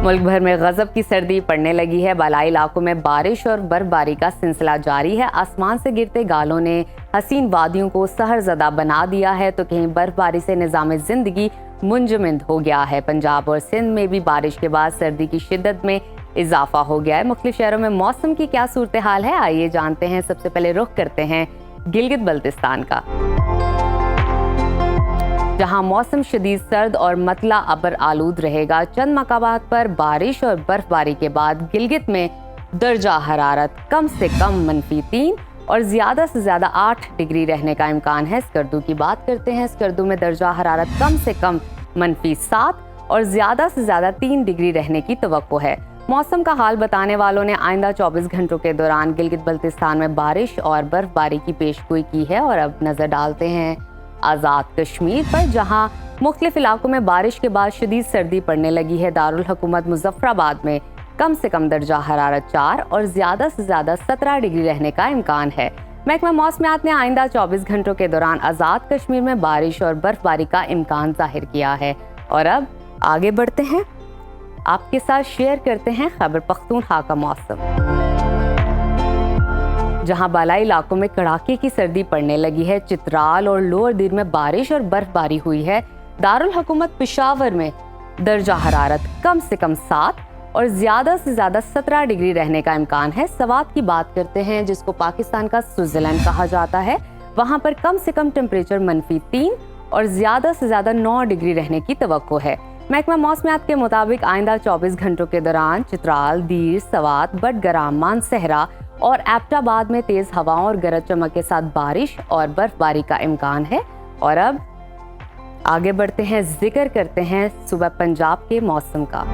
मुल्क भर में गजब की सर्दी पड़ने लगी है। बालाई इलाकों में बारिश और बर्फबारी का सिलसिला जारी है। आसमान से गिरते गालों ने हसीन वादियों को सहरज़दा बना दिया है, तो कहीं बर्फबारी से निज़ाम ज़िंदगी मुंजमद हो गया है। पंजाब और सिंध में भी बारिश के बाद सर्दी की शिद्दत में इजाफा हो गया है। मुख्तलिफ शहरों में मौसम की क्या सूरत हाल है, आइए जानते हैं। सबसे पहले रुख करते हैं गिलगित बल्तिस्तान का, जहां मौसम शदीद सर्द और मतला अबर आलूद रहेगा। चंद मकामात पर बारिश और बर्फबारी के बाद गिलगित में दर्जा हरारत कम से कम -3 और ज़्यादा से ज़्यादा 8 डिग्री रहने का इम्कान है। स्कर्दू की बात करते हैं। स्कर्दू में दर्जा हरारत कम से कम -7 और ज़्यादा से ज़्यादा 3 डिग्री रहने की तवक्को है। मौसम का हाल बताने वालों ने आइंदा 24 घंटों के दौरान गिलगित बल्तिस्तान में बारिश और बर्फबारी की पेशगोई की है। और अब नज़र डालते हैं आज़ाद कश्मीर पर, जहां मुख्तलिफ इलाकों में बारिश के बाद शदीद सर्दी पड़ने लगी है। दारुल हुकूमत मुजफ्फराबाद में कम से कम दर्जा हरारत 4 और ज़्यादा से ज़्यादा 17 डिग्री रहने का इम्कान है। महकमा मौसमियात ने आइंदा 24 घंटों के दौरान आज़ाद कश्मीर में बारिश और बर्फबारी का इम्कान जाहिर किया है। और अब आगे बढ़ते हैं, आपके साथ शेयर करते हैं खैबर पख्तूनख्वा का मौसम, जहां बालाई इलाकों में कड़ाके की सर्दी पड़ने लगी है। चित्राल और लोअर दिर में बारिश और बर्फबारी हुई है। दारुल हुकूमत पेशावर में दर्जा हरारत कम से कम 7 और ज़्यादा से ज़्यादा 17 डिग्री रहने का इम्कान है। सवात की बात करते हैं, जिसको पाकिस्तान का स्विट्ज़रलैंड कहा जाता है। वहाँ पर कम से कम टेम्परेचर -3 और ज़्यादा से ज़्यादा 9 डिग्री रहने की तवक्को है। महकमा मौसमियात के मुताबिक आइंदा 24 घंटों के दौरान चित्राल, दीर, सवात, बडगराम, मानसहरा और एबटाबाद में तेज हवाओं और गरज चमक के साथ बारिश और बर्फबारी का इम्कान है। और अब आगे बढ़ते हैं, जिक्र करते हैं सुबह पंजाब के मौसम का,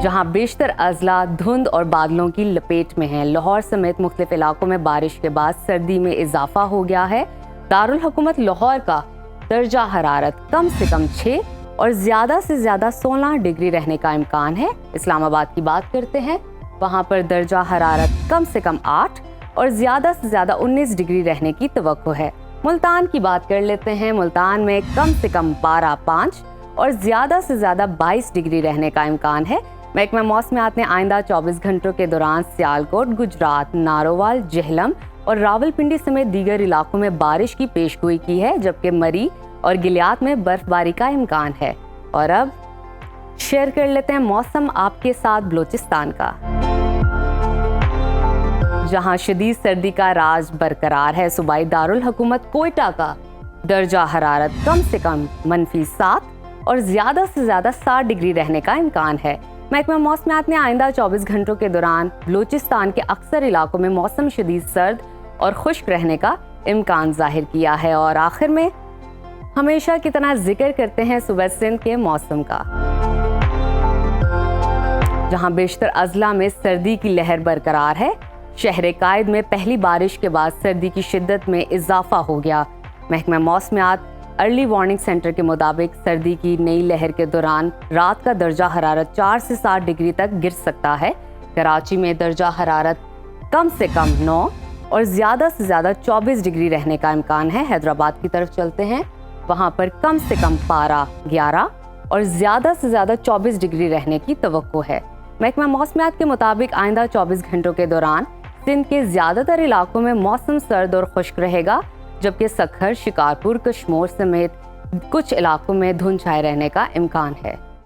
जहां बेशतर अजला धुंध और बादलों की लपेट में हैं। लाहौर समेत मुख्तलिफ इलाकों में बारिश के बाद सर्दी में इजाफा हो गया है। दारुल हुकूमत लाहौर का दर्जा हरारत कम से कम 6 और ज़्यादा से ज़्यादा 16 डिग्री रहने का इम्कान है। इस्लामाबाद की बात करते हैं, वहाँ पर दर्जा हरारत कम से कम 8 और ज़्यादा से ज़्यादा 19 डिग्री रहने की तवक्को है। मुल्तान की बात कर लेते हैं। मुल्तान में कम से कम 12, 5 और ज़्यादा से ज़्यादा 22 डिग्री रहने का इम्कान है। महकमा मौसमियात ने आइंदा 24 घंटों के दौरान सियालकोट, गुजरात, नारोवाल, जेहलम और रावलपिंडी समेत दीगर इलाकों में बारिश की पेशगोई की है, जबकि मरी और गिलियात में बर्फबारी का इम्कान है। और अब शेयर कर लेते हैं मौसम आपके साथ बलोचिस्तान का, जहां शदीद सर्दी का राज बरकरार है। सूबाई दारुल हुकूमत कोयटा का दर्जा हरारत कम से कम -7 और ज़्यादा से ज़्यादा 7 डिग्री रहने का इम्कान है। महकमा मौसमियात ने आइंदा 24 घंटों के दौरान बलूचिस्तान के अक्सर इलाकों में मौसम शदीद सर्द और खुश्क रहने का इम्कान जाहिर किया है। और आखिर में हमेशा की तरह जिक्र करते हैं सुबह सिंध के मौसम का, जहां बेशतर अजला में सर्दी की लहर बरकरार है। शहर कायद में पहली बारिश के बाद सर्दी की शिद्दत में इजाफा हो गया। महकमा मौसमियात अर्ली वार्निंग सेंटर के मुताबिक सर्दी की नई लहर के दौरान रात का दर्जा हरारत 4 से 7 डिग्री तक गिर सकता है। कराची में दर्जा हरारत कम से कम 9 और ज़्यादा से ज़्यादा 24 डिग्री रहने का इम्कान है। हैदराबाद की तरफ चलते हैं, वहाँ पर कम से कम पारा 11 और ज़्यादा से ज़्यादा 24 डिग्री रहने की तवक्को है। महकमा मौसमियात के मुताबिक आइंदा 24 घंटों के दौरान सिंध के ज़्यादातर इलाकों में मौसम सर्द और खुश्क रहेगा, जबकि सखर, शिकारपुर, कश्मोर समेत कुछ इलाकों में धुंध छाए रहने का इम्कान है।